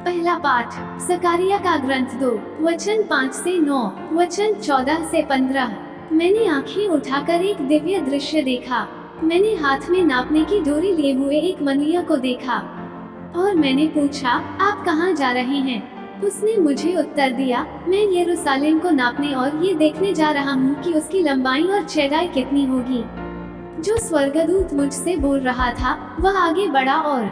पहला पाठ जकरिया का ग्रंथ 2 वचन 5 से 9 वचन 14 से 15। मैंने आंखें उठाकर एक दिव्य दृश्य देखा। मैंने हाथ में नापने की डोरी लिए हुए एक मनुष्य को देखा और मैंने पूछा, आप कहाँ जा रहे हैं? उसने मुझे उत्तर दिया, मैं यरूशलेम को नापने और ये देखने जा रहा हूँ कि उसकी लंबाई और चौड़ाई कितनी होगी। जो स्वर्गदूत मुझसे बोल रहा था वह आगे बढ़ा और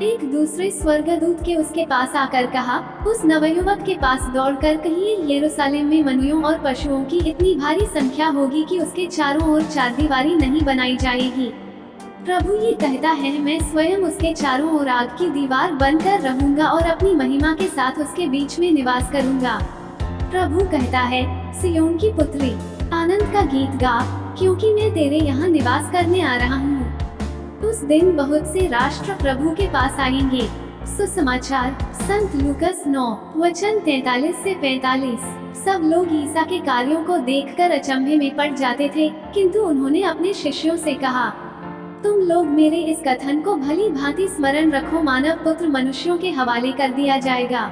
एक दूसरे स्वर्गदूत के उसके पास आकर कहा, उस नवयुवक के पास दौड़कर कहिए, यरूशलेम में मनुष्यों और पशुओं की इतनी भारी संख्या होगी कि उसके चारों ओर चारदीवारी नहीं बनाई जाएगी। प्रभु ये कहता है, मैं स्वयं उसके चारों ओर आग की दीवार बनकर रहूंगा और अपनी महिमा के साथ उसके बीच में निवास करूंगा। प्रभु कहता है, सिय्योन की पुत्री, आनंद का गीत गा, क्योंकि मैं तेरे यहाँ निवास करने आ रहा हूँ। उस दिन बहुत से राष्ट्र प्रभु के पास आएंगे। सुसमाचार संत लूकस 9 वचन 43 से 45। सब लोग ईसा के कार्यों को देखकर अचंभे में पड़ जाते थे, किंतु उन्होंने अपने शिष्यों से कहा, तुम लोग मेरे इस कथन को भली भांति स्मरण रखो, मानव पुत्र मनुष्यों के हवाले कर दिया जाएगा।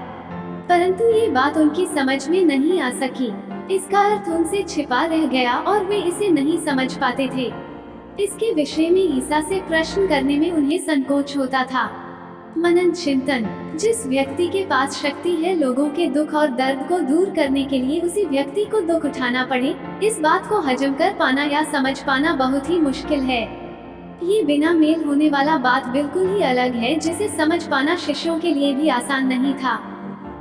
परंतु ये बात उनकी समझ में नहीं आ सकी। इसका अर्थ उनसे छिपा रह गया और वे इसे नहीं समझ पाते थे। इसके विषय में ईसा से प्रश्न करने में उन्हें संकोच होता था। मनन चिंतन। जिस व्यक्ति के पास शक्ति है लोगों के दुख और दर्द को दूर करने के लिए, उसी व्यक्ति को दुख उठाना पड़े, इस बात को हजम कर पाना या समझ पाना बहुत ही मुश्किल है। ये बिना मेल होने वाला बात बिल्कुल ही अलग है, जिसे समझ पाना शिष्यों के लिए भी आसान नहीं था।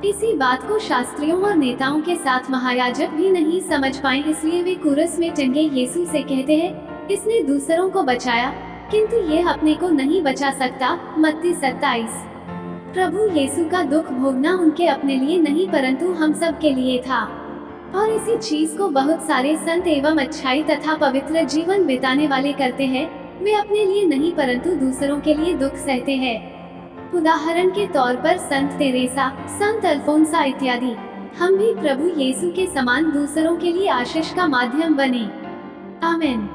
इसी बात को शास्त्रियों और नेताओं के साथ महायाजक भी नहीं समझ पाए, इसलिए वे क्रूस में टंगे यीशु से कहते हैं, इसने दूसरों को बचाया किंतु ये अपने को नहीं बचा सकता। मत्ती 27। प्रभु यीशु का दुख भोगना उनके अपने लिए नहीं परंतु हम सब के लिए था, और इसी चीज को बहुत सारे संत एवं अच्छाई तथा पवित्र जीवन बिताने वाले करते हैं। वे अपने लिए नहीं परंतु दूसरों के लिए दुख सहते हैं। उदाहरण के तौर पर संत तेरेसा, संत अल्फोंसा इत्यादि। हम भी प्रभु यीशु के समान दूसरों के लिए आशीष का माध्यम बने। आमीन।